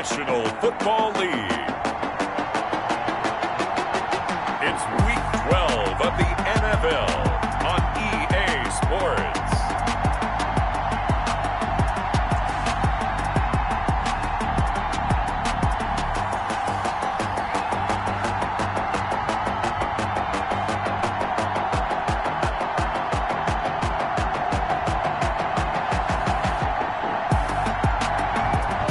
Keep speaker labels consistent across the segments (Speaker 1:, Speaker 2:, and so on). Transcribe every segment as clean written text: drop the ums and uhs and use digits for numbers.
Speaker 1: National Football League. It's Week 12 of the NFL on EA Sports.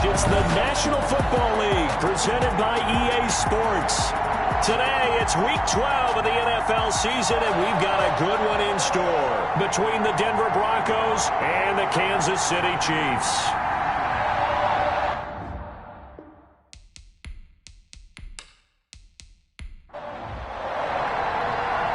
Speaker 2: It's the National Football League presented by EA Sports. Today, it's Week 12 of the NFL season, and we've got a good one in store between the Denver Broncos and the Kansas City Chiefs.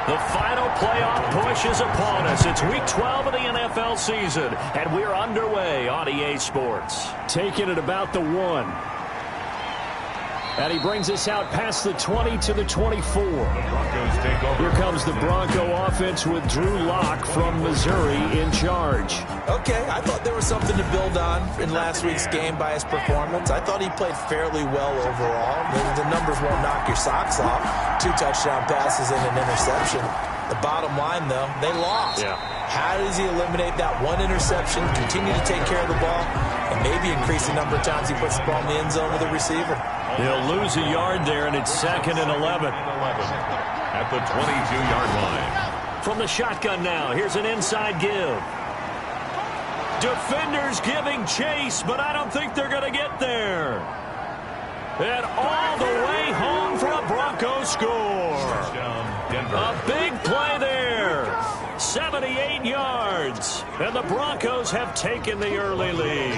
Speaker 2: The final playoff push is upon us. It's Week 12 of the NFL season, and we're underway on EA Sports. Taking it about the 1. And he brings us out past the 20 to the 24. Here comes the Bronco offense with Drew Lock from Missouri in charge.
Speaker 3: Okay, I thought there was something to build on in last week's game by his performance. I thought he played fairly well overall. The numbers won't knock your socks off. 2 touchdown passes and an interception. The bottom line, though, they lost.
Speaker 2: Yeah. How
Speaker 3: does he eliminate that one interception, continue to take care of the ball, and maybe increase the number of times he puts the ball in the end zone with a receiver?
Speaker 2: He'll lose a yard there, and it's 2nd and 11.
Speaker 1: At the 22-yard line.
Speaker 2: From the shotgun now, here's an inside give. Defenders giving chase, but I don't think they're going to get there. And all the way home for a Broncos score. A big play there. 78 yards. And the Broncos have taken the early lead.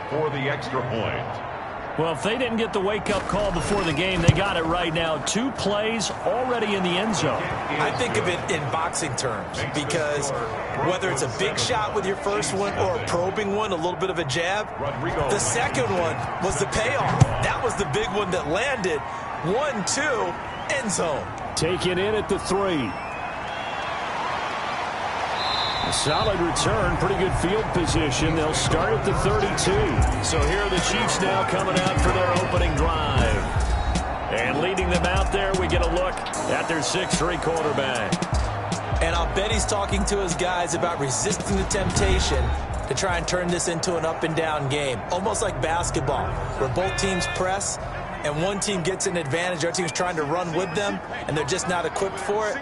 Speaker 1: For the extra point.
Speaker 2: Well, if they didn't get the wake-up call before the game, they got it right now. 2 plays already in the end zone.
Speaker 3: I think of it in boxing terms because whether it's a big shot with your first one or a probing one, a little bit of a jab, the second one was the payoff. That was the big one that landed. 1-2, end zone.
Speaker 2: Taken in at the 3. A solid return, pretty good field position. They'll start at the 32. So here are the Chiefs now coming out for their opening drive. And leading them out there, we get a look at their 6'3" quarterback.
Speaker 3: And I'll bet he's talking to his guys about resisting the temptation to try and turn this into an up-and-down game. Almost like basketball, where both teams press, and one team gets an advantage, our team's trying to run with them, and they're just not equipped for it.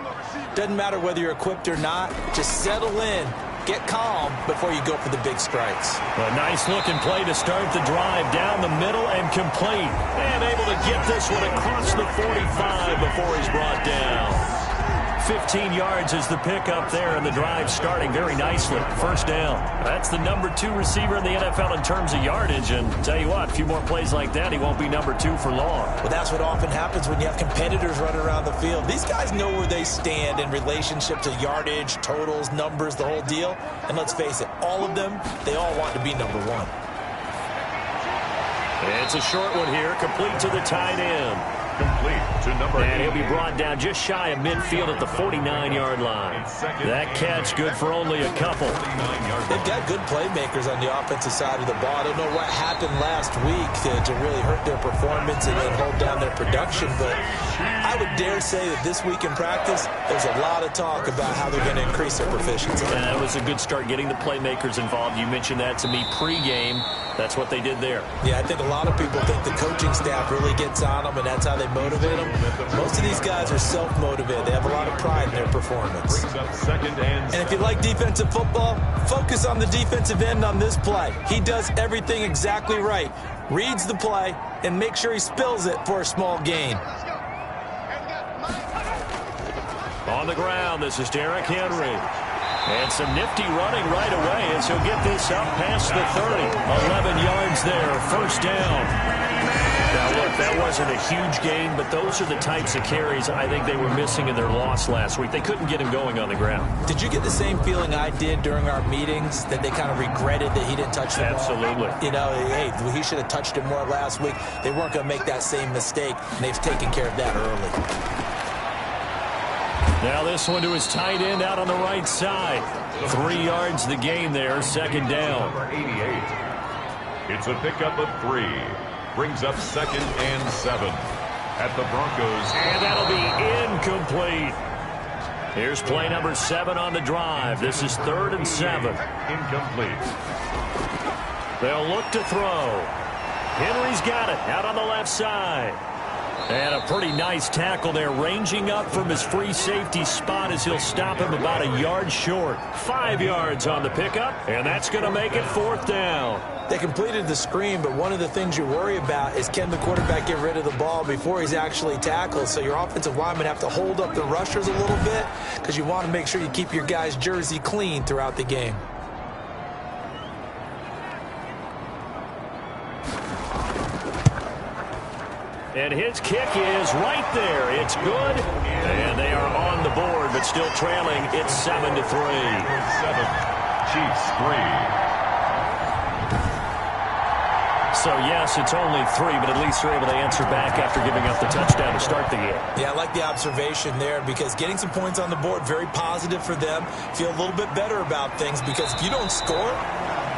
Speaker 3: Doesn't matter whether you're equipped or not. Just settle in, get calm before you go for the big strikes.
Speaker 2: A nice-looking play to start the drive down the middle and complete. And able to get this one across the 45 before he's brought down. 15 yards is the pickup there, and the drive starting very nicely. First down. That's the number 2 receiver in the NFL in terms of yardage, and tell you what, a few more plays like that, he won't be number 2 for long.
Speaker 3: Well, that's what often happens when you have competitors running around the field. These guys know where they stand in relationship to yardage, totals, numbers, the whole deal. And let's face it, all of them, they all want to be number 1.
Speaker 2: It's a short one here, complete to the tight end.
Speaker 1: Complete to number 8.
Speaker 2: And he'll be brought down just shy of midfield at the 49-yard line. That catch good for only a couple.
Speaker 3: They've got good playmakers on the offensive side of the ball. I don't know what happened last week to really hurt their performance and hold down their production, but I would dare say that this week in practice, there's a lot of talk about how they're going to increase their proficiency.
Speaker 2: That was a good start getting the playmakers involved. You mentioned that to me pregame. That's what they did there.
Speaker 3: Yeah, I think a lot of people think the coaching staff really gets on them, and that's how they motivate them. Most of these guys are self-motivated. They have a lot of pride in their performance. And if you like defensive football, focus on the defensive end on this play. He does everything exactly right. Reads the play and makes sure he spills it for a small gain.
Speaker 2: On the ground, this is Derrick Henry. And some nifty running right away as he'll get this up past the 30. 11 yards there, first down. Now, look, that wasn't a huge gain, but those are the types of carries I think they were missing in their loss last week. They couldn't get him going on the ground.
Speaker 3: Did you get the same feeling I did during our meetings, that they kind of regretted that he didn't touch the ball?
Speaker 2: Absolutely.
Speaker 3: You know, hey, he should have touched it more last week. They weren't going to make that same mistake, and they've taken care of that early.
Speaker 2: Now this one to his tight end out on the right side. 3 yards the gain there, second down.
Speaker 1: Number 88. It's a pickup of 3. brings up 2nd and 7 at the Broncos.
Speaker 2: And that'll be incomplete. Here's play number 7 on the drive. This is 3rd and 7.
Speaker 1: Incomplete.
Speaker 2: They'll look to throw. Henry's got it out on the left side. And a pretty nice tackle there, ranging up from his free safety spot as he'll stop him about a yard short. 5 yards on the pickup, and that's going to make it 4th down.
Speaker 3: They completed the screen, but one of the things you worry about is can the quarterback get rid of the ball before he's actually tackled. So your offensive linemen have to hold up the rushers a little bit because you want to make sure you keep your guy's jersey clean throughout the game.
Speaker 2: And his kick is right there. It's good. And they are on the board, but still trailing. It's 7-3.
Speaker 1: 7. Chiefs 3.
Speaker 2: So, yes, it's only 3, but at least they're able to answer back after giving up the touchdown to start the game.
Speaker 3: Yeah, I like the observation there because getting some points on the board, very positive for them. Feel a little bit better about things because if you don't score,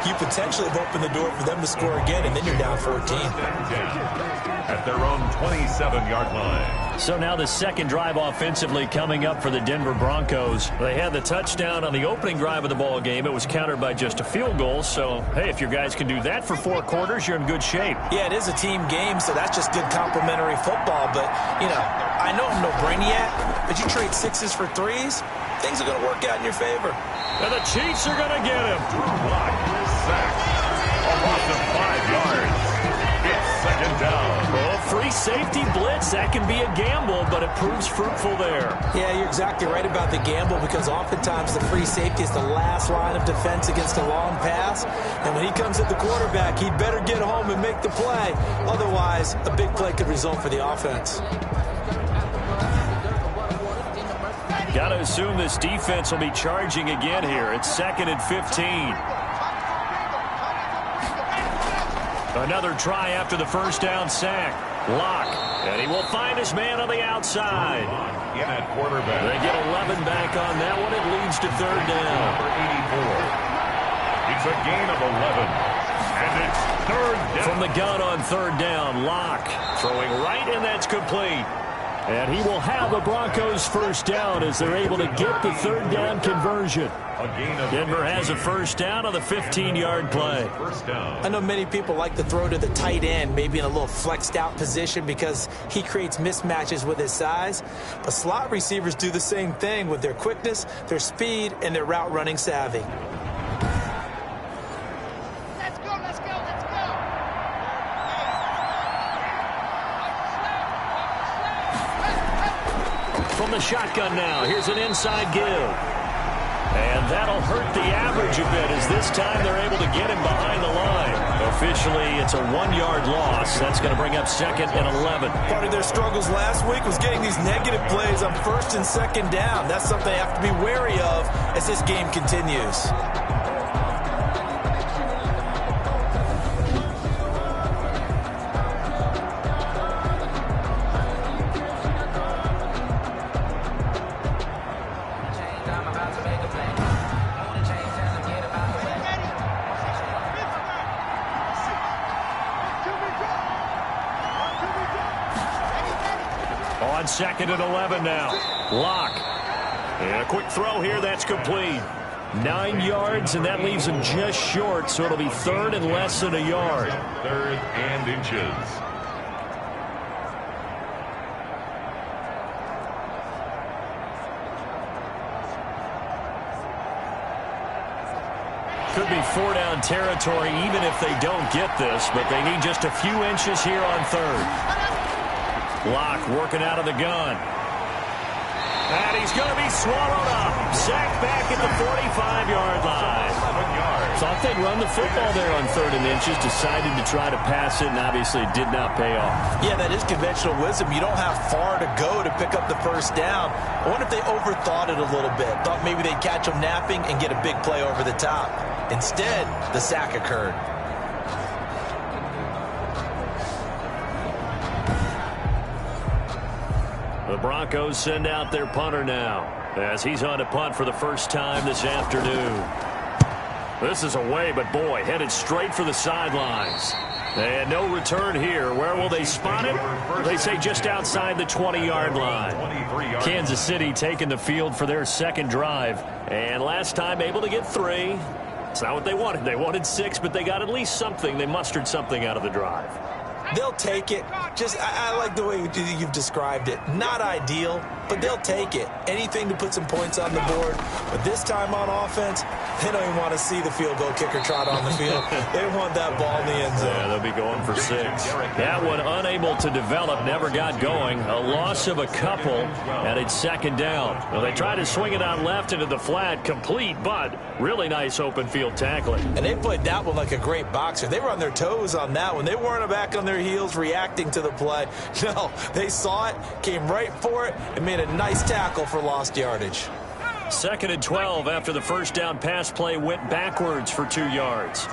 Speaker 3: you potentially have opened the door for them to score again, and then you're down 14.
Speaker 1: At their own 27-yard line.
Speaker 2: So now the second drive offensively coming up for the Denver Broncos. They had the touchdown on the opening drive of the ball game. It was countered by just a field goal. So, hey, if your guys can do that for 4 quarters, you're in good shape.
Speaker 3: Yeah, it is a team game, so that's just good complimentary football. But, you know, I know I'm no brainiac, but you trade 6s for 3s, things are going to work out in your favor.
Speaker 2: And the Chiefs are going to get him.
Speaker 1: Block, sack, a loss of 5 yards. It's 2nd down.
Speaker 2: Well, free safety blitz, that can be a gamble, but it proves fruitful there.
Speaker 3: Yeah, you're exactly right about the gamble because oftentimes the free safety is the last line of defense against a long pass. And when he comes at the quarterback, he'd better get home and make the play. Otherwise, a big play could result for the offense.
Speaker 2: Got to assume this defense will be charging again here. It's 2nd and 15. Another try after the first down sack. Lock. And he will find his man on the outside.
Speaker 1: In at quarterback.
Speaker 2: They get 11 back on that one. It leads to 3rd down.
Speaker 1: Number 84. It's a gain of 11. And it's 3rd down.
Speaker 2: From the gun on 3rd down, Lock throwing right, and that's complete. And he will have the Broncos' first down as they're able to get the 3rd down conversion. Denver has a first down on the 15-yard play.
Speaker 1: First down.
Speaker 3: I know many people like to throw to the tight end, maybe in a little flexed out position because he creates mismatches with his size. But slot receivers do the same thing with their quickness, their speed, and their route running savvy.
Speaker 2: From the shotgun now, here's an inside give. And that'll hurt the average a bit as this time they're able to get him behind the line. Officially, it's a 1-yard loss. That's going to bring up 2nd and 11.
Speaker 3: Part of their struggles last week was getting these negative plays on 1st and 2nd down. That's something they have to be wary of as this game continues.
Speaker 2: On 2nd and 11 now. Lock. And a quick throw here. That's complete. 9 yards, and that leaves him just short, so it'll be 3rd and less than a yard.
Speaker 1: 3rd and inches.
Speaker 2: Could be 4-down territory even if they don't get this, but they need just a few inches here on 3rd. Lock working out of the gun. And he's going to be swallowed up. Sacked back at the 45-yard line. Thought they'd run the football there on 3rd and inches. Decided to try to pass it, and obviously it did not pay off.
Speaker 3: Yeah, that is conventional wisdom. You don't have far to go to pick up the first down. I wonder if they overthought it a little bit. Thought maybe they'd catch him napping and get a big play over the top. Instead, the sack occurred.
Speaker 2: The Broncos send out their punter now as he's on to punt for the first time this afternoon. This is away, but boy, headed straight for the sidelines. And no return here. Where will they spot it? They say just outside the 20-yard line. Kansas City taking the field for their second drive. And last time able to get 3. It's not what they wanted. They wanted 6, but they got at least something. They mustered something out of the drive.
Speaker 3: They'll take it. I like the way you've described it. Not ideal, but they'll take it. Anything to put some points on the board. But this time on offense, they don't even want to see the field goal kicker trot on the field. They want that ball in the end zone.
Speaker 2: Yeah, they'll be going for 6. That one unable to develop, never got going. A loss of a couple, and it's second down. Well, they tried to swing it out left into the flat, complete, but really nice open field tackling.
Speaker 3: And they played that one like a great boxer. They were on their toes on that one. They weren't back on their heels reacting to the play. No, they saw it, came right for it, and made a nice tackle for lost yardage.
Speaker 2: 2nd and 12 after the first down pass play went backwards for 2 yards.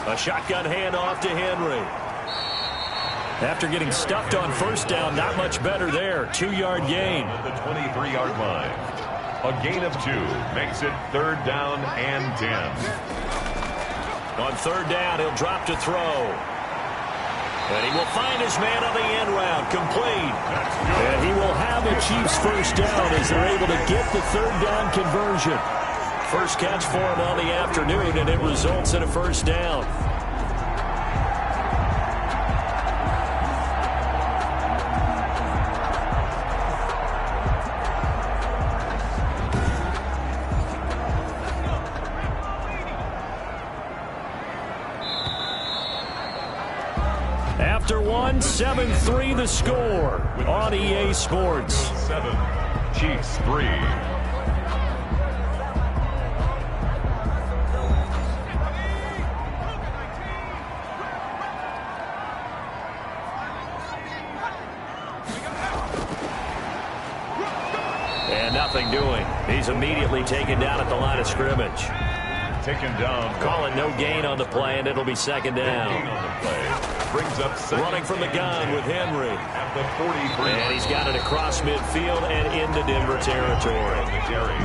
Speaker 2: A shotgun handoff to Henry. After getting stuffed on first down, not much better there. 2-yard gain.
Speaker 1: The 23-yard line. A gain of 2 makes it 3rd down and 10.
Speaker 2: On 3rd down, he'll drop to throw. And he will find his man on the end round, complete. And he will have the Chiefs first down as they're able to get the 3rd down conversion. First catch for him on the afternoon, and it results in a first down. After 7-3 the score on EA Sports.
Speaker 1: 7, Chiefs 3.
Speaker 2: And nothing doing. He's immediately taken down at the line of scrimmage.
Speaker 1: Taken down.
Speaker 2: Calling no gain on the play, and it'll be second down.
Speaker 1: Gain on the play. Brings up
Speaker 2: running from the gun with Henry.
Speaker 1: At the 43.
Speaker 2: And he's got it across midfield and into Denver territory.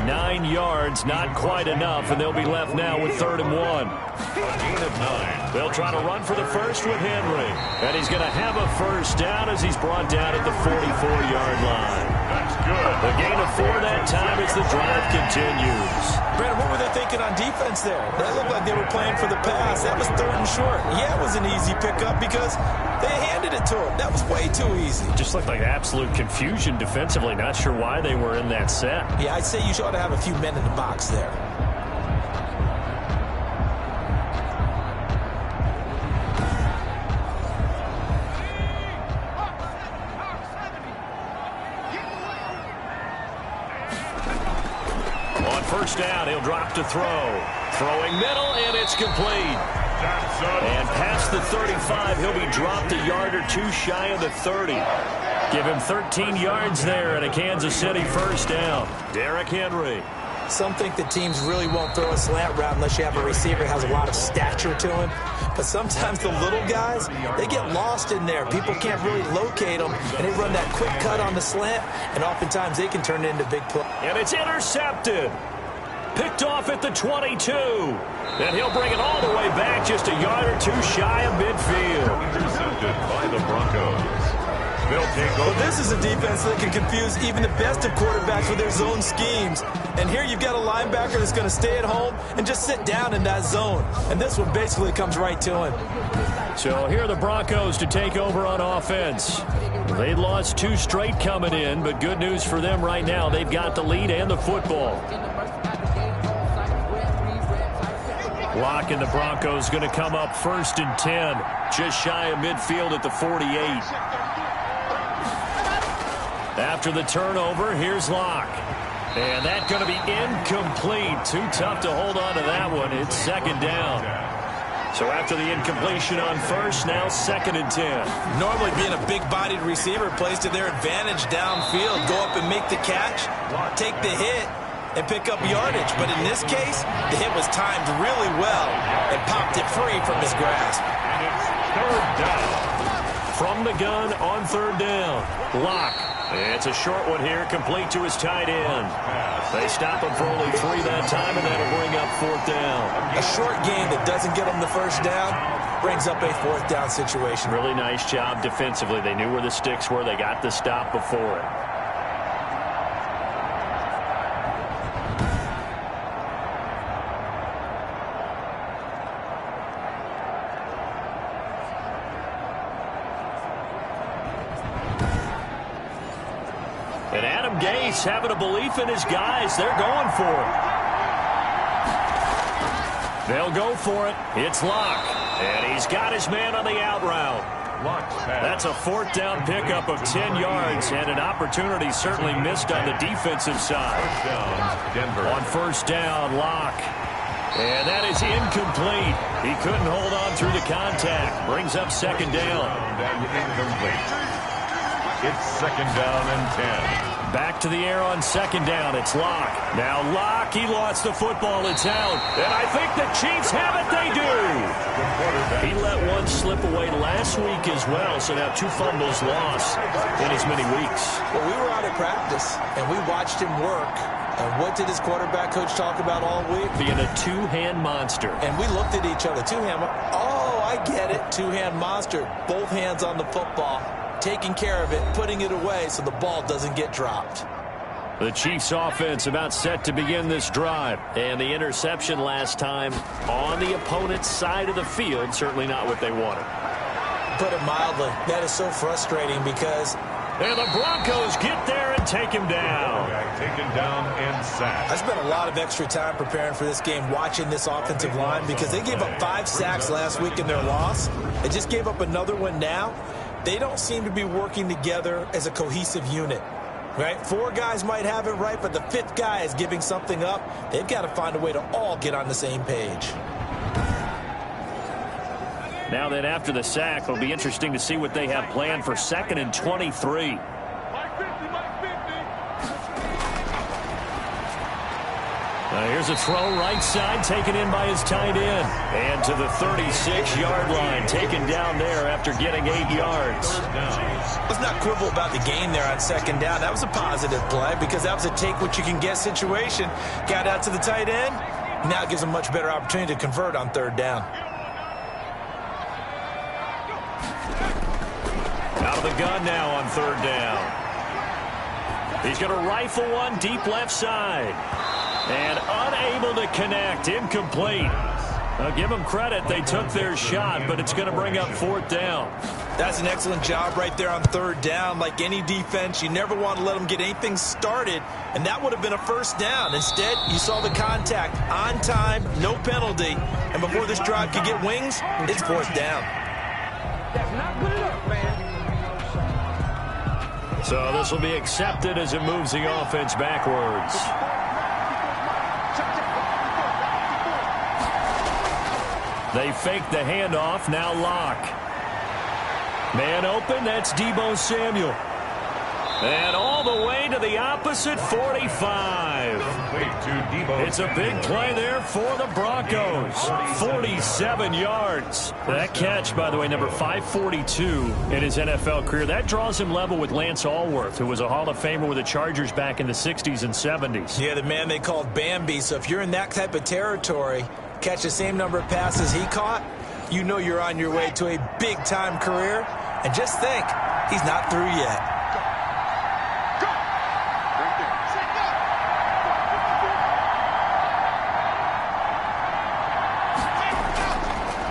Speaker 2: 9 yards, not quite enough, and they'll be left now with 3rd and 1.
Speaker 1: A gain of 9.
Speaker 2: They'll try to run for the first with Henry. And he's going to have a first down as he's brought down at the 44-yard line.
Speaker 1: That's good.
Speaker 2: The gain of 4 that time as the drive continues.
Speaker 3: Brandon, what were they thinking on defense there? That looked like they were playing for the pass. That was 3rd and short. Yeah, it was an easy pickup because they handed it to him. That was way too easy.
Speaker 2: Just looked like absolute confusion defensively. Not sure why they were in that set.
Speaker 3: Yeah, I'd say you ought to have a few men in the box there.
Speaker 2: On first down, he'll drop to throw. Throwing middle, and it's complete. And past the 35, he'll be dropped a yard or 2 shy of the 30. Give him 13 yards there and a Kansas City first down. Derrick Henry.
Speaker 3: Some think that teams really won't throw a slant route unless you have a receiver that has a lot of stature to him. But sometimes the little guys, they get lost in there. People can't really locate them, and they run that quick cut on the slant, and oftentimes they can turn it into big play.
Speaker 2: And it's intercepted. Picked off at the 22. And he'll bring it all the way back just a yard or 2 shy of midfield.
Speaker 1: Intercepted by the Broncos. They'll take over.
Speaker 3: Well, this is a defense that can confuse even the best of quarterbacks with their zone schemes. And here you've got a linebacker that's going to stay at home and just sit down in that zone. And this one basically comes right to him.
Speaker 2: So here are the Broncos to take over on offense. They lost 2 straight coming in, but good news for them right now. They've got the lead and the football. Lock and the Broncos going to come up 1st and 10. Just shy of midfield at the 48. After the turnover, here's Locke. And that's going to be incomplete. Too tough to hold on to that one. It's second down. So after the incompletion on first, now 2nd and 10.
Speaker 3: Normally being a big-bodied receiver plays to their advantage downfield. Go up and make the catch, take the hit, and pick up yardage. But in this case, the hit was timed really well and popped it free from his grasp.
Speaker 1: And it's 3rd down.
Speaker 2: From the gun on 3rd down. Locke It's a short one here, complete to his tight end. They stop him for only 3 that time, and that'll bring up 4th down.
Speaker 3: A short gain that doesn't get him the first down brings up a 4th down situation.
Speaker 2: Really nice job defensively. They knew where the sticks were. They got the stop before it. And Adam Gase having a belief in his guys. They're going for it. They'll go for it. It's Locke. And he's got his man on the out route. That's a 4th down pickup of 10 yards and an opportunity certainly missed on the defensive side. On 1st down, Locke. And that is incomplete. He couldn't hold on through the contact. Brings up 2nd down.
Speaker 1: Incomplete. It's 2nd down and 10.
Speaker 2: Back to the air on 2nd down. It's Locke. Now Locke, he lost the football. It's out. And I think the Chiefs have it. They do. He let one slip away last week as well. So now 2 fumbles lost in as many weeks.
Speaker 3: Well, we were out at practice, and we watched him work. And what did his quarterback coach talk about all week?
Speaker 2: Being a 2-hand monster.
Speaker 3: And we looked at each other. 2-hand. Oh, I get it. 2-hand monster. Both hands on the football. Taking care of it, putting it away so the ball doesn't get dropped.
Speaker 2: The Chiefs offense about set to begin this drive. And the interception last time on the opponent's side of the field, certainly not what they wanted.
Speaker 3: Put it mildly, that is so frustrating because...
Speaker 2: And the Broncos get there and take him down.
Speaker 1: Taken down and sacked.
Speaker 3: I spent a lot of extra time preparing for this game, watching this offensive line, because they gave up 5 sacks last week in their loss. They just gave up another one now. They don't seem to be working together as a cohesive unit, right? 4 guys might have it right, but the 5th guy is giving something up. They've got to find a way to all get on the same page.
Speaker 2: Now then, after the sack, it'll be interesting to see what they have planned for 2nd and 23. Here's a throw right side, taken in by his tight end. And to the 36-yard line, taken down there after getting 8 yards.
Speaker 3: Let's not quibble about the gain there on 2nd down. That was a positive play because that was a take-what-you-can-get situation. Got out to the tight end. Now it gives him a much better opportunity to convert on 3rd down.
Speaker 2: Out of the gun now on 3rd down. He's going to rifle one deep left side. And unable to connect. Incomplete. I'll give them credit. They took their shot, but it's going to bring up 4th down.
Speaker 3: That's an excellent job right there on 3rd down. Like any defense, you never want to let them get anything started, and that would have been a 1st down. Instead, you saw the contact on time, no penalty, and before this drive could get wings, it's 4th down.
Speaker 4: That's not good enough, man.
Speaker 2: So this will be accepted as it moves the offense backwards. They fake the handoff. Now Locke. Man open. That's Deebo Samuel. And all the way to the opposite 45. It's a big play there for the Broncos. 47 yards. That catch, by the way, number 542 in his NFL career. That draws him level with Lance Allworth, who was a Hall of Famer with the Chargers back in the 60s and 70s.
Speaker 3: Yeah, the man they called Bambi. So if you're in that type of territory, catch the same number of passes he caught, you know you're on your way to a big-time career. And just think, he's not through yet.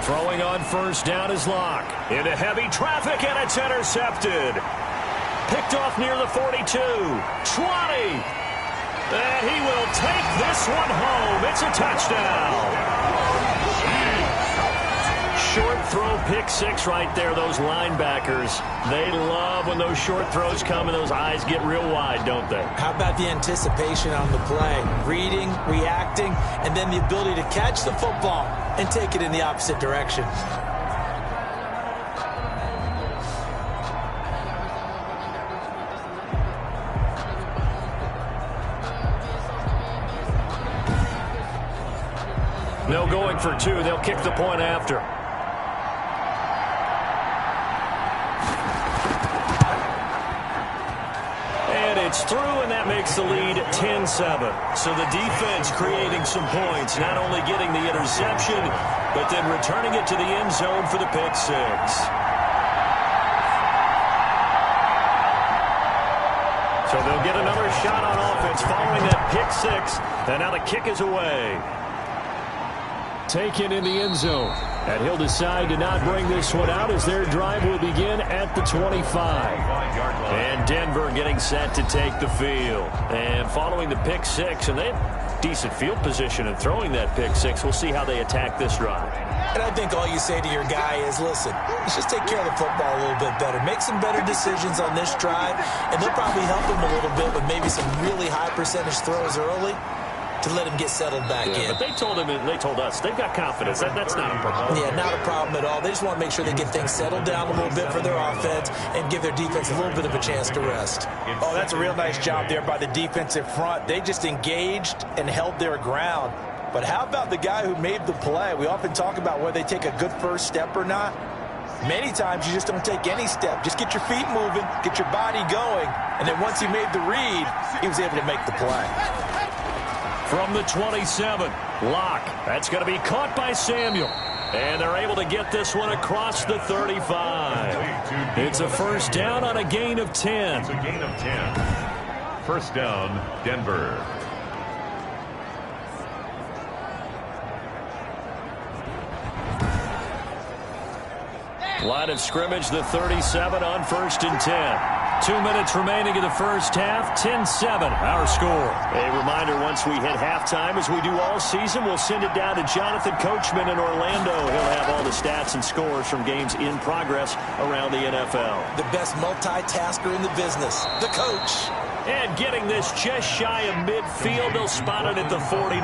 Speaker 2: Throwing on 1st down is Locke. Into heavy traffic, and it's intercepted. Picked off near the 42. 20. And he will take this one home. It's a touchdown. Short throw, pick 6 right there. Those linebackers, they love when those short throws come and those eyes get real wide, don't they?
Speaker 3: How about the anticipation on the play? Reading, reacting, and then the ability to catch the football and take it in the opposite direction.
Speaker 2: No going for 2. They'll kick the point after. through, and that makes the lead 10-7. So the defense creating some points, not only getting the interception, but then returning it to the end zone for the pick six. So they'll get another shot on offense following that pick six, and now the kick is away. Taken in the end zone. And he'll decide to not bring this one out as their drive will begin at the 25. And Denver getting set to take the field. And following the pick six, and they have decent field position and throwing that pick six. We'll see how they attack this drive.
Speaker 3: And I think all you say to your guy is, listen, let's just take care of the football a little bit better. Make some better decisions on this drive, and they'll probably help him a little bit with maybe some really high percentage throws early to let him get settled back in.
Speaker 2: But they told him, and they told us, they've got confidence. That's not a problem.
Speaker 3: Yeah, not a problem at all. They just want to make sure they get things settled down a little bit for their offense and give their defense a little bit of a chance to rest.
Speaker 5: Oh, that's a real nice job there by the defensive front. They just engaged and held their ground. But how about the guy who made the play? We often talk about whether they take a good first step or not. Many times you just don't take any step. Just get your feet moving, get your body going, and then once he made the read, he was able to make the play.
Speaker 2: From the 27, Locke. That's going to be caught by Samuel. And they're able to get this one across the 35. It's a first down on a gain of 10.
Speaker 1: It's a gain of 10. First down, Denver.
Speaker 2: Line of scrimmage, the 37 on 1st and 10. 2 minutes remaining in the first half, 10-7, our score. A reminder, once we hit halftime, as we do all season, we'll send it down to Jonathan Coachman in Orlando. He'll have all the stats and scores from games in progress around the NFL.
Speaker 3: The best multitasker in the business, the coach.
Speaker 2: And getting this just shy of midfield, they'll spot it at the 49.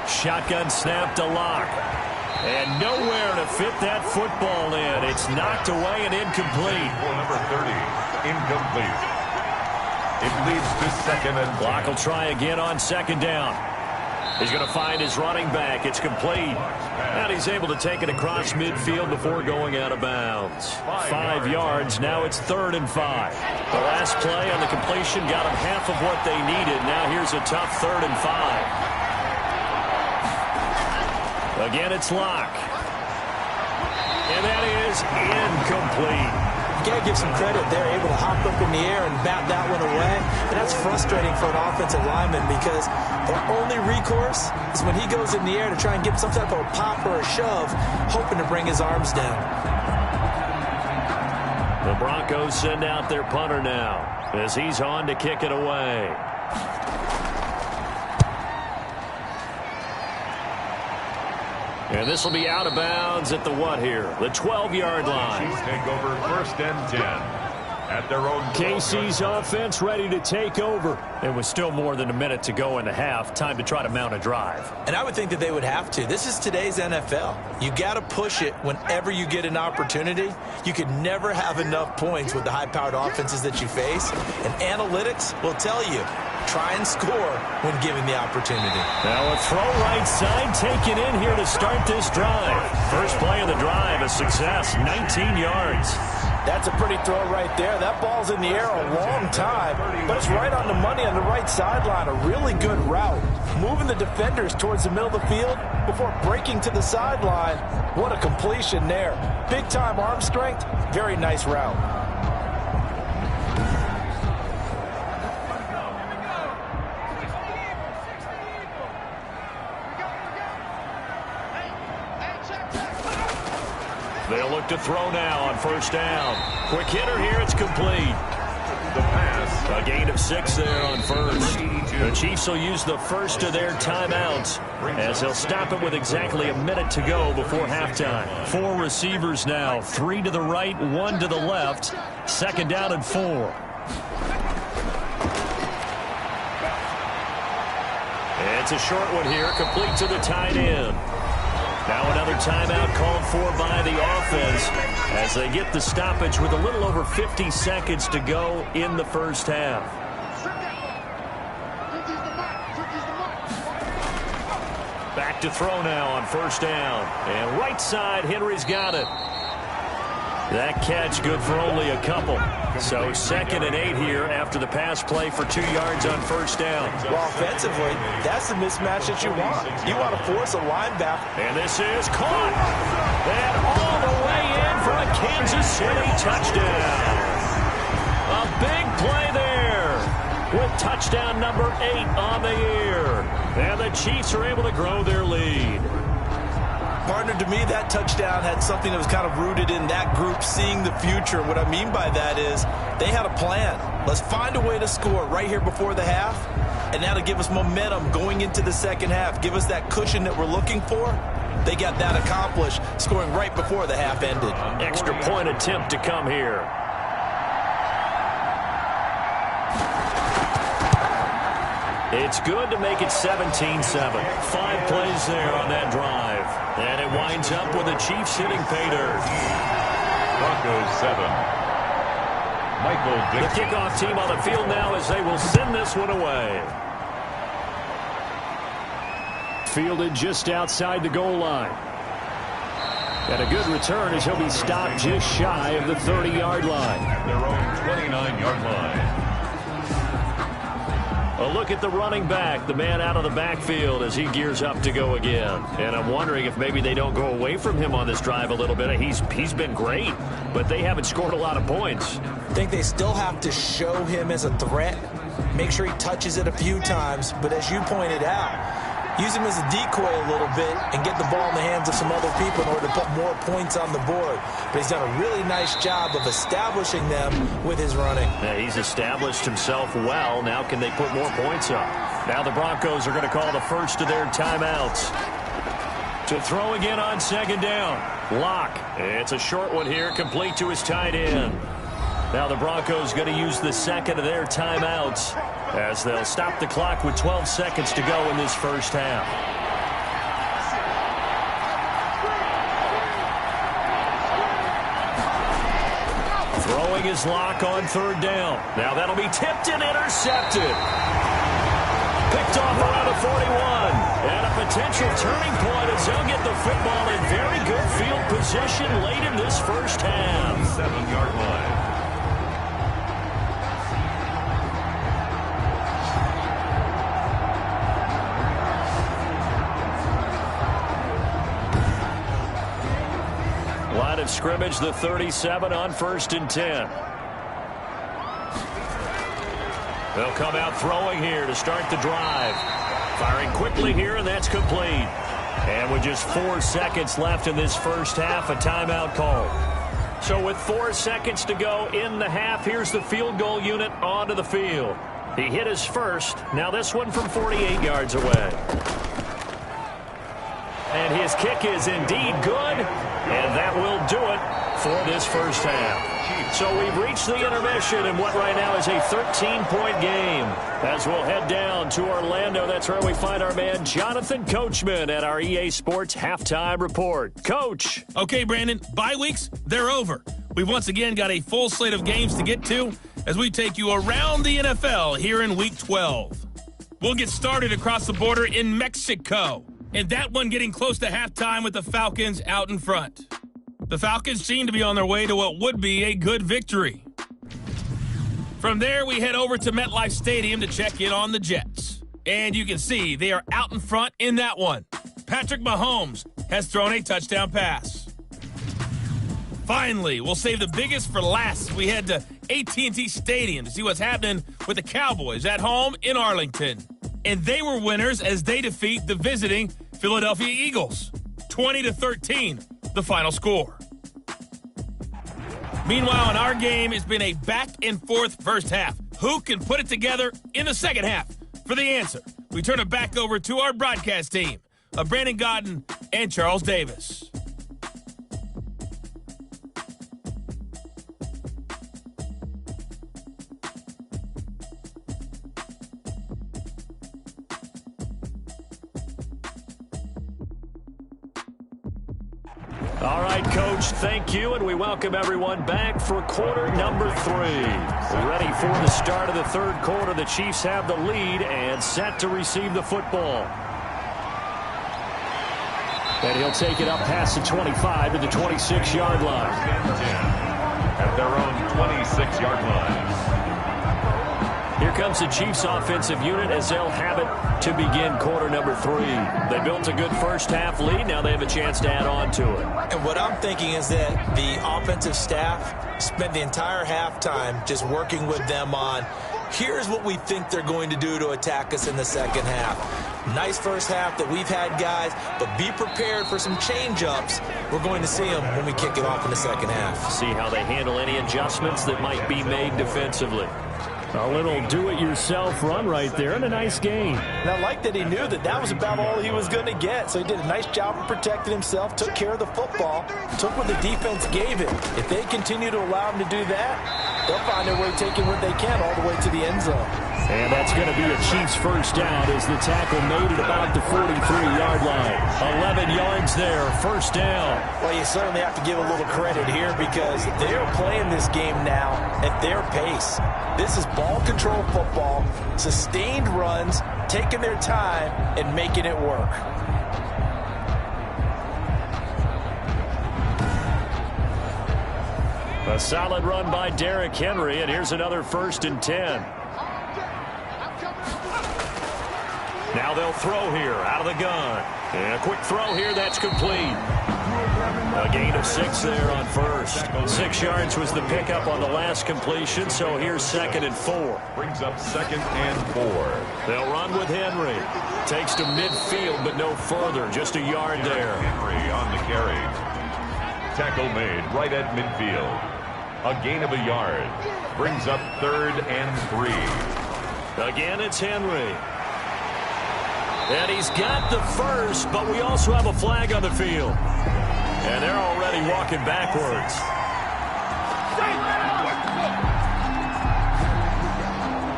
Speaker 2: Shotgun snap to Locke. And nowhere to fit that football in. It's knocked away and incomplete.
Speaker 1: For number 30, incomplete. It leads to second and 10.
Speaker 2: Locke will try again on second down. He's going to find his running back. It's complete. And he's able to take it across midfield before going out of bounds. 5 yards. Now it's 3rd and 5. The last play on the completion got them half of what they needed. Now here's a tough 3rd and 5. Again, it's Locke. And that is incomplete.
Speaker 3: You got to give some credit. They're able to hop up in the air and bat that one away. And that's frustrating for an offensive lineman because their only recourse is when he goes in the air to try and get some type of a pop or a shove, hoping to bring his arms down.
Speaker 2: The Broncos send out their punter now as he's on to kick it away. And this will be out of bounds at the what here? The 12-yard line.
Speaker 1: Chiefs take over 1st and 10 at their own.
Speaker 2: KC's offense ready to take over. It was still more than a minute to go in the half. Time to try to mount a drive.
Speaker 3: And I would think that they would have to. This is today's NFL. You got to push it whenever you get an opportunity. You could never have enough points with the high-powered offenses that you face. And analytics will tell you, try and score when given the opportunity.
Speaker 2: Now a throw right side taken in here to start this drive. First play of the drive, a success, 19 yards.
Speaker 5: That's a pretty throw right there. That ball's in the air a long time, but it's right on the money on the right sideline. A really good route. Moving the defenders towards the middle of the field before breaking to the sideline. What a completion there. Big-time arm strength. Very nice route.
Speaker 2: They'll look to throw now on 1st down. Quick hitter here, it's complete.
Speaker 1: The pass.
Speaker 2: A gain of 6 there on 1st. The Chiefs will use the first of their timeouts as they'll stop it with exactly a minute to go before halftime. 4 receivers now, 3 to the right, 1 to the left. 2nd down and 4. It's a short one here, complete to the tight end. Now another timeout called for by the offense as they get the stoppage with a little over 50 seconds to go in the first half. Back to throw now on 1st down. And right side, Henry's got it. That catch good for only a couple. So 2nd and 8 here after the pass play for 2 yards on first down.
Speaker 5: Well, offensively, that's the mismatch that you want. You want to force a linebacker.
Speaker 2: And this is caught. And all the way in for a Kansas City touchdown. A big play there with touchdown number 8 on the year. And the Chiefs are able to grow their lead.
Speaker 5: Partner, to me, that touchdown had something that was kind of rooted in that group seeing the future. What I mean by that is they had a plan. Let's find a way to score right here before the half, and that'll give us momentum going into the second half. Give us that cushion that we're looking for. They got that accomplished, scoring right before the half ended.
Speaker 2: Extra point attempt to come here. It's good to make it 17-7. 5 plays there on that drive. And it winds up with the Chiefs hitting pay dirt.
Speaker 1: Broncos 7. Michael Dixon.
Speaker 2: The kickoff team on the field now as they will send this one away. Fielded just outside the goal line. And a good return as he'll be stopped just shy of the 30-yard line.
Speaker 1: At their own 29-yard line.
Speaker 2: A look at the running back, the man out of the backfield as he gears up to go again. And I'm wondering if maybe they don't go away from him on this drive a little bit. He's been great, but they haven't scored a lot of points.
Speaker 3: I think they still have to show him as a threat, make sure he touches it a few times, but as you pointed out, use him as a decoy a little bit and get the ball in the hands of some other people in order to put more points on the board. But he's done a really nice job of establishing them with his running.
Speaker 2: Yeah, he's established himself well. Now can they put more points up? Now the Broncos are going to call the first of their timeouts. To throw again on 2nd down. Locke. It's a short one here, complete to his tight end. Now the Broncos going to use the 2nd of their timeouts as they'll stop the clock with 12 seconds to go in this first half. Throwing his Locke on 3rd down. Now that'll be tipped and intercepted. Picked off around the 41. And a potential turning point as they'll get the football in very good field position late in this first half.
Speaker 1: 7-yard line.
Speaker 2: Line of scrimmage, the 37 on 1st and 10. They'll come out throwing here to start the drive. Firing quickly here, and that's complete. And with just 4 seconds left in this first half, a timeout call. So with 4 seconds to go in the half, here's the field goal unit onto the field. He hit his first. Now this one from 48 yards away. And his kick is indeed good, and that will do it for this first half. So we've reached the intermission in what right now is a 13-point game. As we'll head down to Orlando, that's where we find our man Jonathan Coachman at our EA Sports Halftime Report. Coach.
Speaker 6: Okay, Brandon, bye weeks, they're over. We've once again got a full slate of games to get to as we take you around the NFL here in Week 12. We'll get started across the border in Mexico. And that one getting close to halftime with the Falcons out in front. The Falcons seem to be on their way to what would be a good victory. From there, we head over to MetLife Stadium to check in on the Jets. And you can see they are out in front in that one. Patrick Mahomes has thrown a touchdown pass. Finally, we'll save the biggest for last as we head to AT&T Stadium to see what's happening with the Cowboys at home in Arlington. And they were winners as they defeat the visiting Philadelphia Eagles. 20-13, the final score. Meanwhile, in our game, it's been a back-and-forth first half. Who can put it together in the second half? For the answer, we turn it back over to our broadcast team of Brandon Godden and Charles Davis.
Speaker 2: All right, Coach, thank you, and we welcome everyone back for quarter number 3. Ready for the start of the third quarter. The Chiefs have the lead and set to receive the football. And he'll take it up past the 25 to the 26-yard line.
Speaker 1: At their own 26-yard line.
Speaker 2: Here comes the Chiefs offensive unit as they'll have it to begin quarter number 3. They built a good first half lead. Now they have a chance to add on to it.
Speaker 3: And what I'm thinking is that the offensive staff spent the entire halftime just working with them on, here's what we think they're going to do to attack us in the second half. Nice first half that we've had, guys, but be prepared for some change-ups. We're going to see them when we kick it off in the second half.
Speaker 2: See how they handle any adjustments that might be made defensively. A little do-it-yourself run right there and a nice gain.
Speaker 5: And I like that he knew that that was about all he was going to get. So he did a nice job of protecting himself, took care of the football, took what the defense gave him. If they continue to allow him to do that, they'll find their way taking what they can all the way to the end zone.
Speaker 2: And that's going to be a Chiefs first down as the tackle made it about the 43-yard line. 11 yards there, first down.
Speaker 5: Well, you certainly have to give a little credit here because they're playing this game now at their pace. This is ball control football, sustained runs, taking their time and making it work.
Speaker 2: A solid run by Derrick Henry, and here's another 1st and 10. Now they'll throw here out of the gun. And a quick throw here, that's complete. A gain of 6 there on first. 6 yards was the pickup on the last completion, so here's 2nd and 4.
Speaker 1: Brings up 2nd and 4.
Speaker 2: They'll run with Henry. Takes to midfield, but no further. Just a yard there.
Speaker 1: Henry on the carry. Tackle made right at midfield. A gain of a yard. Brings up 3rd and 3.
Speaker 2: Again, it's Henry. And he's got the first, but we also have a flag on the field. And they're already walking backwards.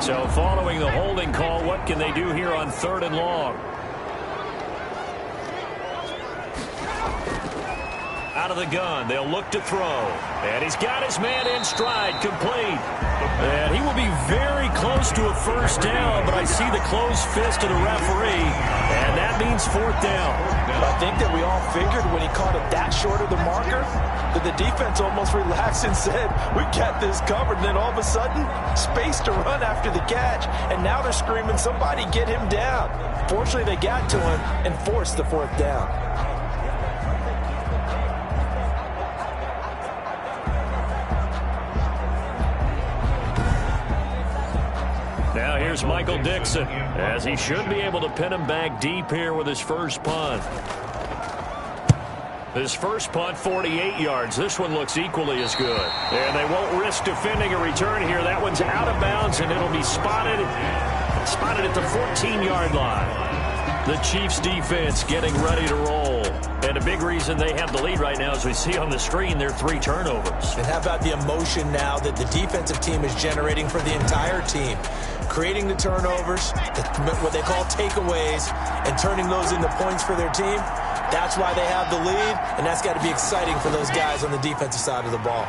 Speaker 2: So following the holding call, what can they do here on 3rd and long? Out of the gun, they'll look to throw. And he's got his man in stride, complete. And he will be very close to a first down, but I see the closed fist of the referee, and that means 4th down.
Speaker 5: I think that we all figured when he caught it that short of the marker that the defense almost relaxed and said, we got this covered. And then all of a sudden, space to run after the catch, and now they're screaming, somebody get him down. Fortunately, they got to him and forced the 4th down.
Speaker 2: Now here's Michael Dixon, as he should be able to pin him back deep here with his first punt. His first punt, 48 yards. This one looks equally as good. And they won't risk defending a return here. That one's out of bounds, and it'll be spotted at the 14-yard line. The Chiefs defense getting ready to roll. And a big reason they have the lead right now, as we see on the screen, they're 3 turnovers.
Speaker 3: And how about the emotion now that the defensive team is generating for the entire team? Creating the turnovers, what they call takeaways, and turning those into points for their team. That's why they have the lead, and that's got to be exciting for those guys on the defensive side of the ball.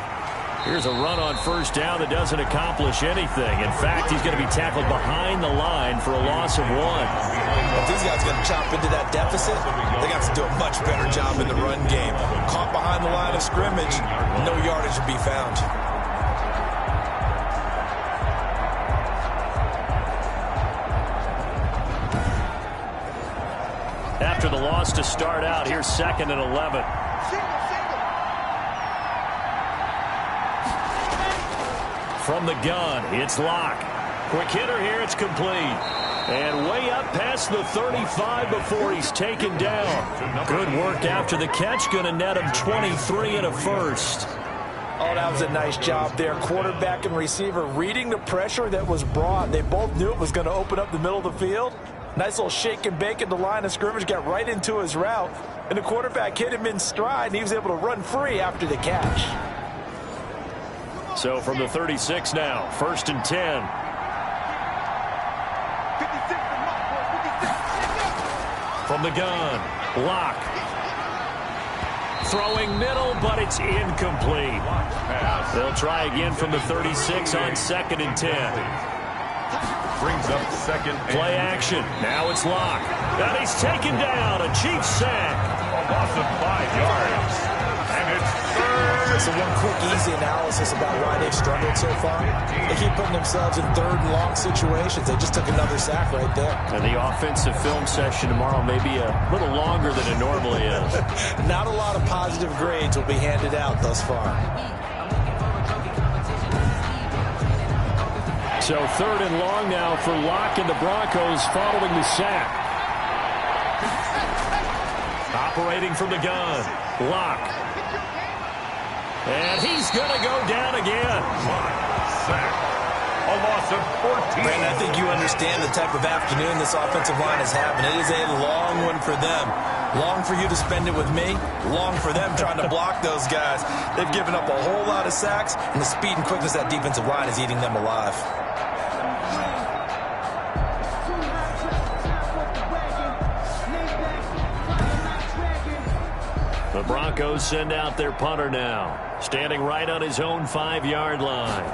Speaker 2: Here's a run on first down that doesn't accomplish anything. In fact, he's going to be tackled behind the line for a loss of 1.
Speaker 3: If these guys are going to chop into that deficit, they got to do a much better job in the run game. Caught behind the line of scrimmage, no yardage to be found.
Speaker 2: After the loss to start out, here's 2nd and 11. From the gun, it's Locke. Quick hitter here, it's complete. And way up past the 35 before he's taken down. Good work after the catch, going to net him 23 and a first.
Speaker 5: Oh, that was a nice job there. Quarterback and receiver reading the pressure that was brought. They both knew it was going to open up the middle of the field. Nice little shake and bake at the line of scrimmage, got right into his route. And the quarterback hit him in stride, and he was able to run free after the catch.
Speaker 2: So from the 36 now, 1st and 10. From the gun, Locke. Throwing middle, but it's incomplete. They'll try again from the 36 on 2nd and 10.
Speaker 1: Brings up 2nd and
Speaker 2: play action. Now it's Locke. And he's taken down. A Chiefs sack.
Speaker 1: loss of 5 yards. And it's third.
Speaker 3: So one quick, easy analysis about why they've struggled so far. They keep putting themselves in third and long situations. They just took another sack right there.
Speaker 2: And the offensive film session tomorrow may be a little longer than it normally is.
Speaker 3: Not a lot of positive grades will be handed out thus far.
Speaker 2: So third and long now for Locke and the Broncos following the sack. Operating from the gun, Locke. And he's going to go down again.
Speaker 1: Sack. A loss of 14.
Speaker 3: Brandon, I think you understand the type of afternoon this offensive line is having. It is a long one for them. Long for you to spend it with me. Long for them trying to block those guys. They've given up a whole lot of sacks, and the speed and quickness of that defensive line is eating them alive.
Speaker 2: The Broncos send out their punter now, standing right on his own 5-yard line.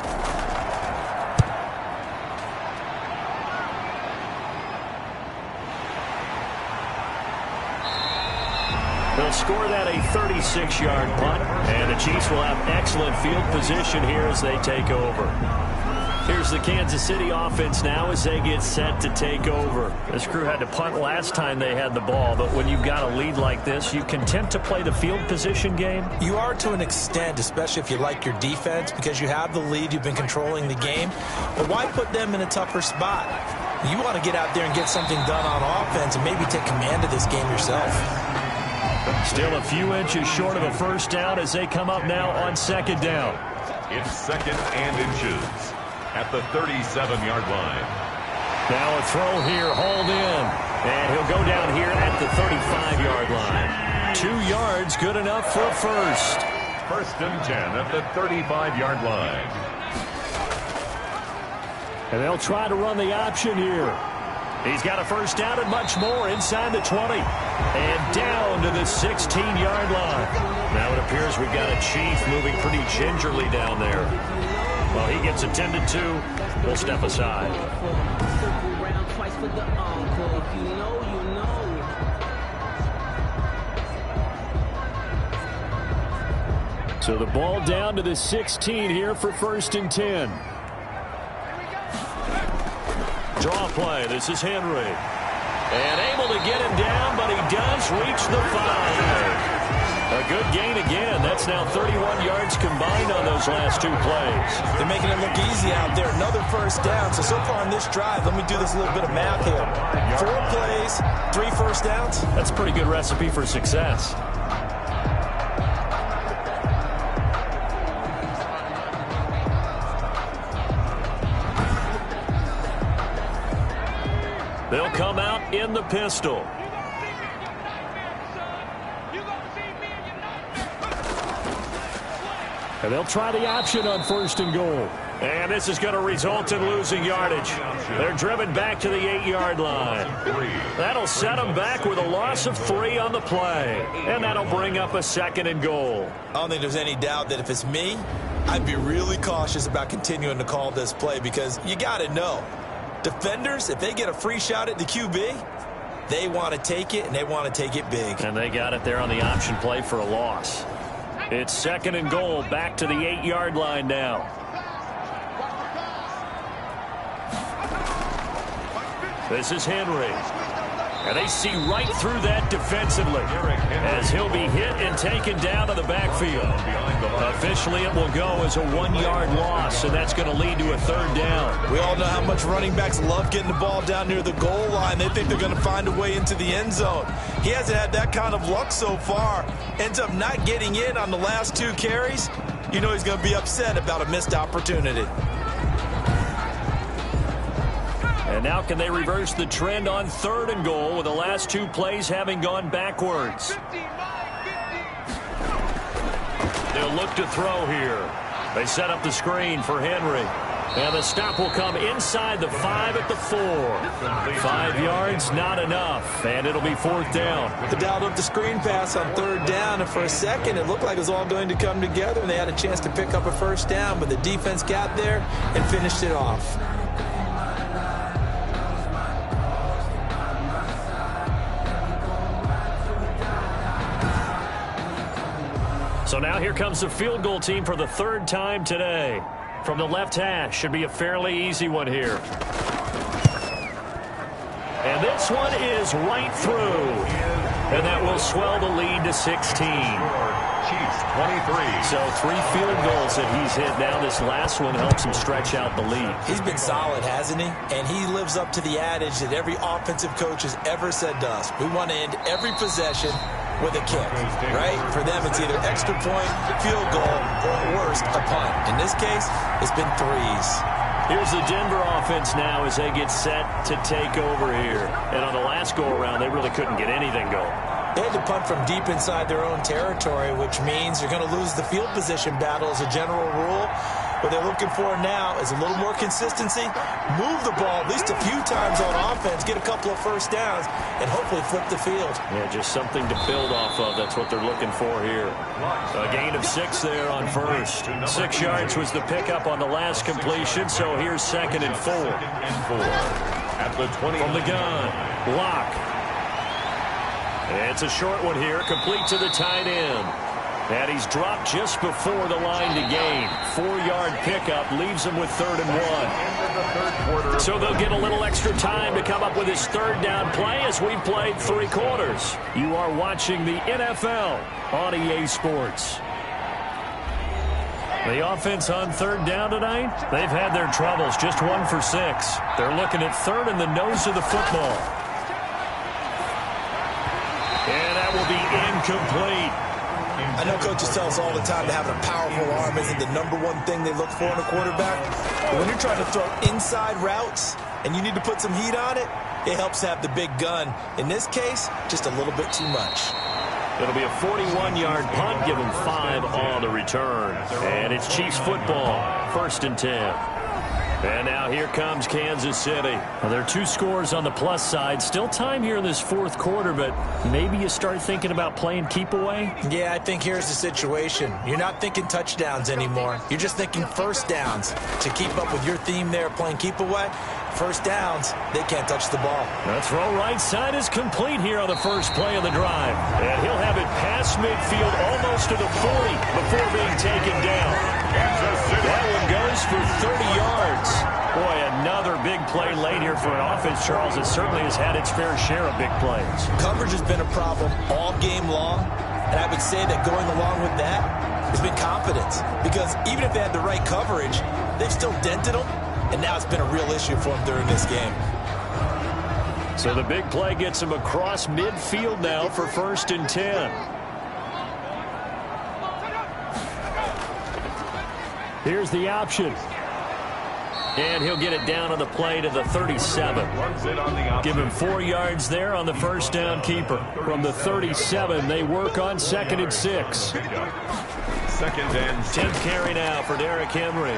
Speaker 2: They'll score that a 36-yard punt, and the Chiefs will have excellent field position here as they take over. Here's the Kansas City offense now as they get set to take over. This crew had to punt last time they had the ball, but when you've got a lead like this, you content to play the field position game?
Speaker 3: You are to an extent, especially if you like your defense, because you have the lead, you've been controlling the game. But why put them in a tougher spot? You want to get out there and get something done on offense and maybe take command of this game yourself.
Speaker 2: Still a few inches short of a first down as they come up now on second down.
Speaker 1: It's second and inches at the 37-yard line.
Speaker 2: Now a throw here, hauled in. And he'll go down here at the 35-yard line. 2 yards, good enough for a first.
Speaker 1: First and 10 at the 35-yard line.
Speaker 2: And they'll try to run the option here. He's got a first down and much more inside the 20. And down to the 16-yard line. Now it appears we've got a Chief moving pretty gingerly down there. Well, he gets attended to. We'll step aside. So the ball down to the 16 here for first and 10. Draw play. This is Henry. And able to get him down, but he does reach the 5. A good gain again. That's now 31 yards combined on those last 2 plays.
Speaker 3: They're making it look easy out there. Another first down. So far on this drive, let me do this little bit of math here. 4 plays, 3 first downs.
Speaker 2: That's a pretty good recipe for success. They'll come out in the pistol. And they'll try the option on first and goal. And this is going to result in losing yardage. They're driven back to the 8-yard line. That'll set them back with a loss of 3 on the play. And that'll bring up a second and goal.
Speaker 3: I don't think there's any doubt that if it's me, I'd be really cautious about continuing to call this play because you got to know. Defenders, if they get a free shot at the QB, they want to take it, and they want to take it big.
Speaker 2: And they got it there on the option play for a loss. It's second and goal, back to the 8-yard line now. This is Henry. And they see right through that defensively as he'll be hit and taken down to the backfield. Officially, it will go as a 1-yard loss, and that's going to lead to a third down.
Speaker 3: We all know how much running backs love getting the ball down near the goal line. They think they're going to find a way into the end zone. He hasn't had that kind of luck so far. Ends up not getting in on the last 2 carries. You know he's going to be upset about a missed opportunity.
Speaker 2: And now can they reverse the trend on third and goal with the last 2 plays having gone backwards? They'll look to throw here. They set up the screen for Henry. And the stop will come inside the 5 at the 4. 5 yards, not enough. And it'll be 4th down.
Speaker 3: They dialed up the screen pass on 3rd down, and for a second it looked like it was all going to come together, and they had a chance to pick up a first down, but the defense got there and finished it off.
Speaker 2: So now here comes the field goal team for the third time today. From the left hash, should be a fairly easy one here. And this one is right through. And that will swell the lead to 16.
Speaker 1: Chiefs 23.
Speaker 2: So 3 field goals that he's hit now. This last one helps him stretch out the lead.
Speaker 3: He's been solid, hasn't he? And he lives up to the adage that every offensive coach has ever said to us. We want to end every possession with a kick, right? For them, it's either extra point, field goal, or worst, a punt. In this case, it's been 3s.
Speaker 2: Here's the Denver offense now as they get set to take over here. And on the last go-around, they really couldn't get anything going.
Speaker 3: They had to punt from deep inside their own territory, which means you're going to lose the field position battle as a general rule. What they're looking for now is a little more consistency, move the ball at least a few times on offense, get a couple of first downs, and hopefully flip the field.
Speaker 2: Yeah, just something to build off of. That's what they're looking for here. A gain of 6 there on first. 6 yards was the pickup on the last completion, so here's 2nd and 4.
Speaker 1: At the 20.
Speaker 2: From the gun, Lock. It's a short one here, complete to the tight end. And he's dropped just before the line to gain. 4-yard pickup leaves him with 3rd and 1. So they'll get a little extra time to come up with his 3rd down play as we've played 3 quarters. You are watching the NFL on EA Sports. The offense on 3rd down tonight, they've had their troubles, just 1 for 6. They're looking at 3rd in the nose of the football. And that will be incomplete.
Speaker 3: I know coaches tell us all the time that having a powerful arm isn't the #1 thing they look for in a quarterback. But when you're trying to throw inside routes and you need to put some heat on it, it helps to have the big gun. In this case, just a little bit too much.
Speaker 2: It'll be a 41-yard punt, give them 5 on the return. And it's Chiefs football, 1st and 10. And now here comes Kansas City. Well, there are 2 scores on the plus side. Still time here in this 4th quarter, but maybe you start thinking about playing keep away?
Speaker 3: Yeah, I think here's the situation. You're not thinking touchdowns anymore. You're just thinking first downs. To keep up with your theme there, playing keep away, first downs, they can't touch the ball.
Speaker 2: The throw right side is complete here on the first play of the drive. And he'll have it past midfield almost to the 40 before being taken down. That one goes for 30 yards. Boy, another big play late here for an offense, Charles, that certainly has had its fair share of big plays.
Speaker 3: Coverage has been a problem all game long, and I would say that going along with that has been confidence. Because even if they had the right coverage, they've still dented them, and now it's been a real issue for them during this game.
Speaker 2: So the big play gets them across midfield now for 1st and 10. Here's the option. And he'll get it down on the play to the 37. Give him 4 yards there on the first down keeper. From the 37, they work on 2nd and 6.
Speaker 1: 2nd and
Speaker 2: 10th carry now for Derrick Henry.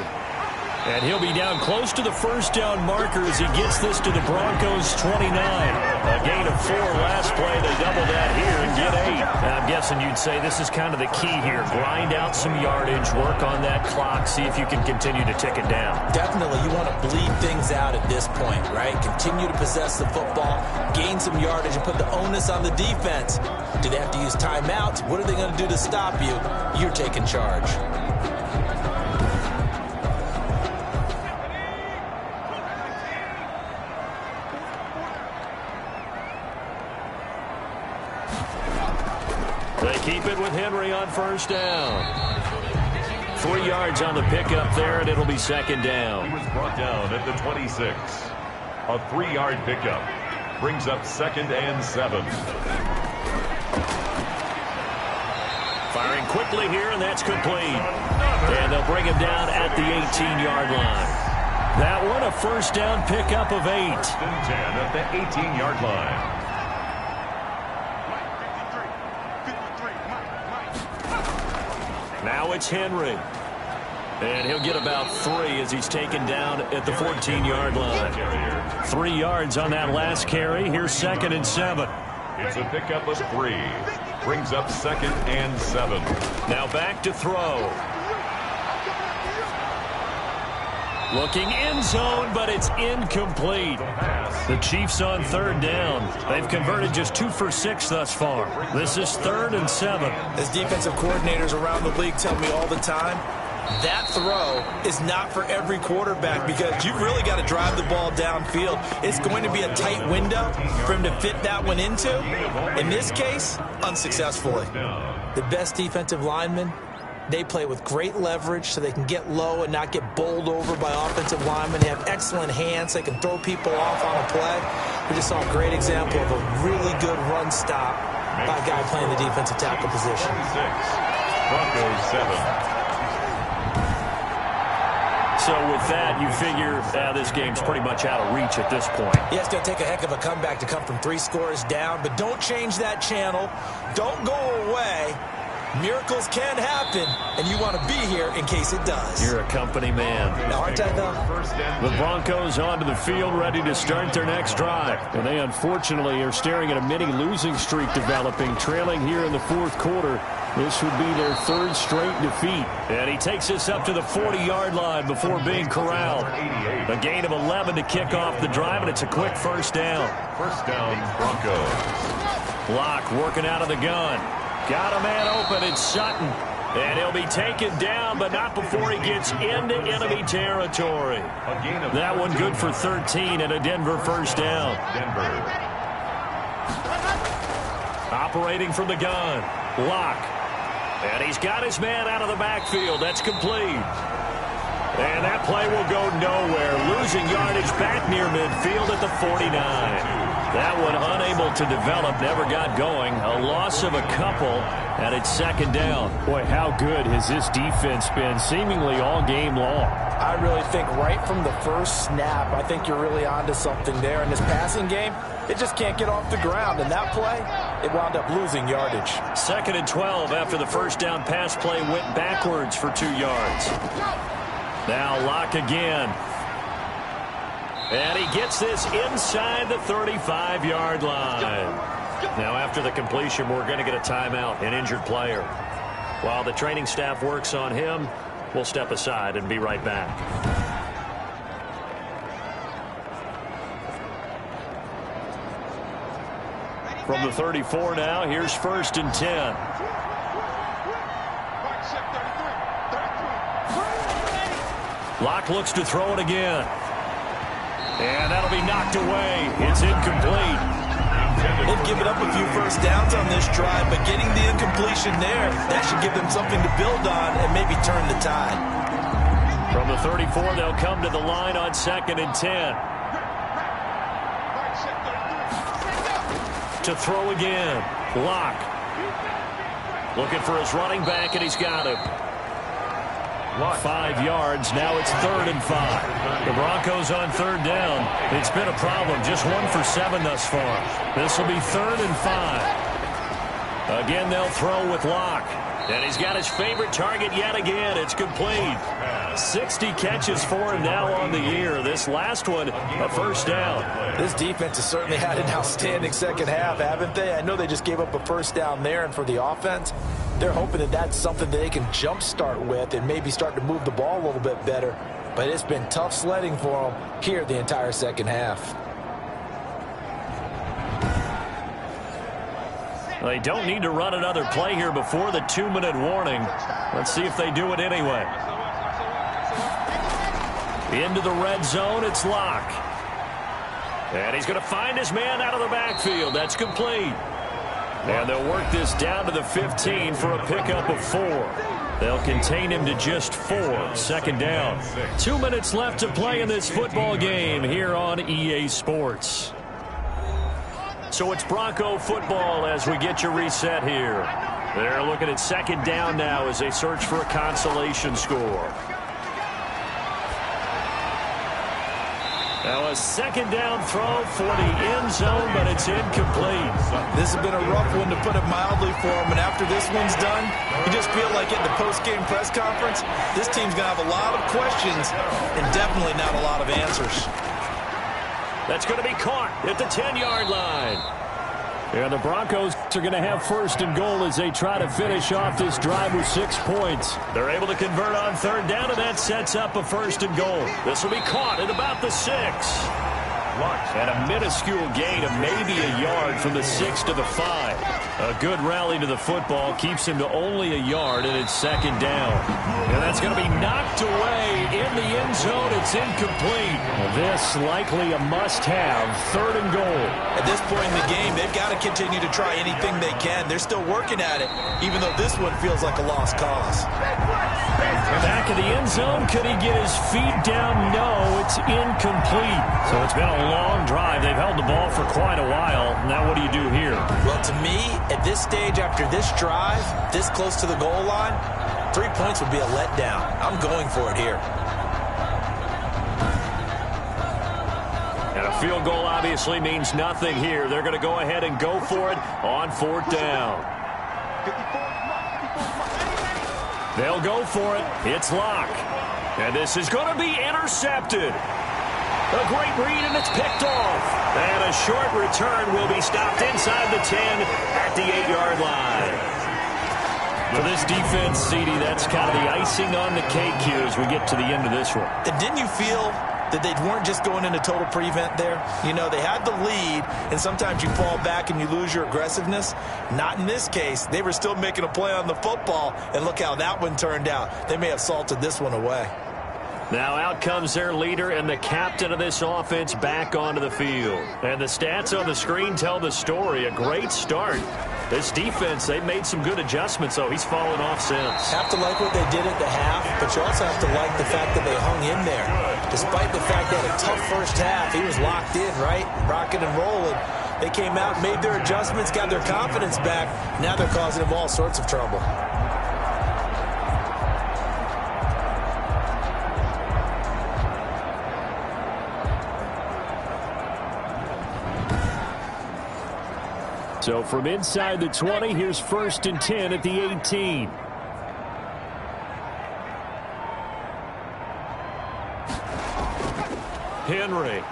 Speaker 2: And he'll be down close to the first down marker as he gets this to the Broncos' 29. A gain of 4 last play. They double that here and get 8. And I'm guessing you'd say this is kind of the key here. Grind out some yardage, work on that clock, see if you can continue to tick it down.
Speaker 3: Definitely, you want to bleed things out at this point, right? Continue to possess the football, gain some yardage, and put the onus on the defense. Do they have to use timeouts? What are they going to do to stop you? You're taking charge.
Speaker 2: They keep it with Henry on first down. 3 yards on the pickup there, and it'll be 2nd down.
Speaker 1: He was brought down at the 26. A 3-yard pickup brings up 2nd and 7.
Speaker 2: Firing quickly here, and that's complete. And they'll bring him down at the 18-yard line. That one, a first down pickup of 8.
Speaker 1: 1st and 10 at the 18-yard line.
Speaker 2: Now it's Henry. And he'll get about 3 as he's taken down at the 14-yard line. 3 yards on that last carry. Here's 2nd and 7.
Speaker 1: It's a pickup of 3. Brings up 2nd and 7.
Speaker 2: Now back to throw. Looking end zone, but it's incomplete. The Chiefs on 3rd down. They've converted just 2 for 6 thus far. This is 3rd and 7.
Speaker 5: As defensive coordinators around the league tell me all the time, that throw is not for every quarterback because you've really got to drive the ball downfield. It's going to be a tight window for him to fit that one into. In this case, unsuccessfully.
Speaker 3: The best defensive linemen, they play with great leverage so they can get low and not get bowled over by offensive linemen. They have excellent hands. They can throw people off on a play. We just saw a great example of a really good run stop by a guy playing the defensive tackle position.
Speaker 1: 26, Broncos 7.
Speaker 2: So with that, you figure this game's pretty much out of reach at this point.
Speaker 3: Yeah, it's going to take a heck of a comeback to come from 3 scores down, but don't change that channel. Don't go away. Miracles can happen, and you want to be here in case it does.
Speaker 2: You're a company man.
Speaker 3: Now, aren't I, though?
Speaker 2: The Broncos onto the field, ready to start their next drive. And they, unfortunately, are staring at a mini losing streak developing, trailing here in the 4th quarter. This would be their 3rd straight defeat. And he takes us up to the 40-yard line before being corralled. A gain of 11 to kick off the drive, and it's a quick 1st down.
Speaker 1: 1st down, Broncos.
Speaker 2: Block working out of the gun. Got a man open, it's Sutton. And he'll be taken down, but not before he gets into enemy territory. That one good for 13 and a Denver 1st down.
Speaker 1: Denver.
Speaker 2: Operating from the gun. Block. And he's got his man out of the backfield. That's complete. And that play will go nowhere. Losing yardage back near midfield at the 49. That one unable to develop, never got going. A loss of a couple, and it's 2nd down. Boy, how good has this defense been seemingly all game long?
Speaker 5: I really think right from the first snap, I think you're really onto something there. In this passing game, it just can't get off the ground. And that play, it wound up losing yardage.
Speaker 2: 2nd and 12 after the 1st down pass play went backwards for 2 yards. Now Locke again. And he gets this inside the 35-yard line. Now, after the completion, we're going to get a timeout, an injured player. While the training staff works on him, we'll step aside and be right back. From the 34 now, here's 1st and 10. Locke looks to throw it again. And that'll be knocked away. It's incomplete.
Speaker 3: They've given up a few 1st downs on this drive, but getting the incompletion there, that should give them something to build on and maybe turn the tide.
Speaker 2: From the 34, they'll come to the line on 2nd and 10. To throw again. Locke. Looking for his running back, and he's got him. 5 yards. Now it's 3rd and 5. The Broncos on 3rd down. It's been a problem. Just 1 for 7 thus far. This will be 3rd and 5. Again, they'll throw with Locke. And he's got his favorite target yet again. It's complete. 60 catches for him now on the year. This last one, a 1st down.
Speaker 5: This defense has certainly had an outstanding 2nd half, haven't they? I know they just gave up a 1st down there, and for the offense, they're hoping that that's something that they can jumpstart with and maybe start to move the ball a little bit better. But it's been tough sledding for them here the entire 2nd half.
Speaker 2: They don't need to run another play here before the 2-minute warning. Let's see if they do it anyway. Into the red zone, it's Locke. And he's going to find his man out of the backfield. That's complete. And they'll work this down to the 15 for a pickup of 4. They'll contain him to just 4. 2nd down. 2 minutes left to play in this football game here on EA Sports. So it's Bronco football as we get you reset here. They're looking at 2nd down now as they search for a consolation score. Now a 2nd down throw for the end zone, but it's incomplete.
Speaker 3: This has been a rough one, to put it mildly, for them. And after this one's done, you just feel like at the post-game press conference, this team's going to have a lot of questions and definitely not a lot of answers.
Speaker 2: That's going to be caught at the 10-yard line. And the Broncos are going to have first and goal as they try to finish off this drive with 6 points. They're able to convert on third down, and that sets up a first and goal. This will be caught at about the 6. And a minuscule gain of maybe a yard from the 6 to the 5. A good rally to the football keeps him to only a yard, and it's second down. And that's going to be knocked away in the end zone. It's incomplete. This likely a must-have, third and goal.
Speaker 3: At this point in the game, they've got to continue to try anything they can. They're still working at it, even though this one feels like a lost cause.
Speaker 2: Back in the end zone, could he get his feet down? No, it's incomplete. So it's been a long drive. They've held the ball for quite a while. Now what do you do here?
Speaker 3: Well, to me, at this stage after this drive, this close to the goal line, 3 points would be a letdown. I'm going for it here.
Speaker 2: And a field goal obviously means nothing here. They're going to go ahead and go for it on fourth down. They'll go for it. It's Locke. And this is going to be intercepted. A great read, and it's picked off. And a short return will be stopped inside the 10 at the 8-yard line. For this defense, CD, that's kind of the icing on the cake here as we get to the end of this one.
Speaker 3: And didn't you feel that they weren't just going into total prevent there? You know, they had the lead, and sometimes you fall back and you lose your aggressiveness. Not in this case. They were still making a play on the football, and look how that one turned out. They may have salted this one away.
Speaker 2: Now out comes their leader and the captain of this offense back onto the field. And the stats on the screen tell the story. A great start. This defense, they've made some good adjustments, so he's fallen off since.
Speaker 3: Have to like what they did at the half, but you also have to like the fact that they hung in there. Despite the fact they had a tough first half, he was locked in, right? Rocking and rolling. They came out, made their adjustments, got their confidence back. Now they're causing them all sorts of trouble.
Speaker 2: So from inside the 20, here's first and 10 at the 18. Henry.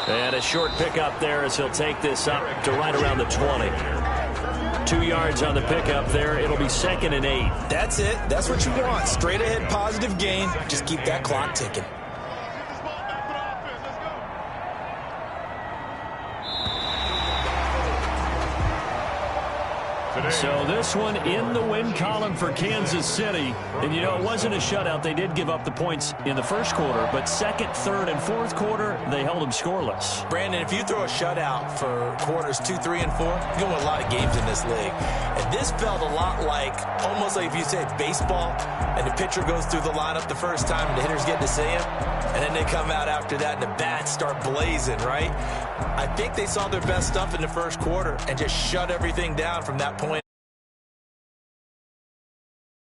Speaker 2: And a short pickup there as he'll take this up to right around the 20. 2 yards on the pickup there. It'll be second and 8.
Speaker 3: That's it. That's what you want. Straight ahead positive gain. Just keep that clock ticking.
Speaker 2: So this one in the win column for Kansas City. And, you know, it wasn't a shutout. They did give up the points in the first quarter, but second, third, and fourth quarter, they held them scoreless.
Speaker 3: Brandon, if you throw a shutout for quarters 2, 3, and 4, you're going to win a lot of games in this league. And this felt a lot like, almost like if you say baseball, and the pitcher goes through the lineup the first time, and the hitters get to see him, and then they come out after that, and the bats start blazing, right? I think they saw their best stuff in the first quarter and just shut everything down from that point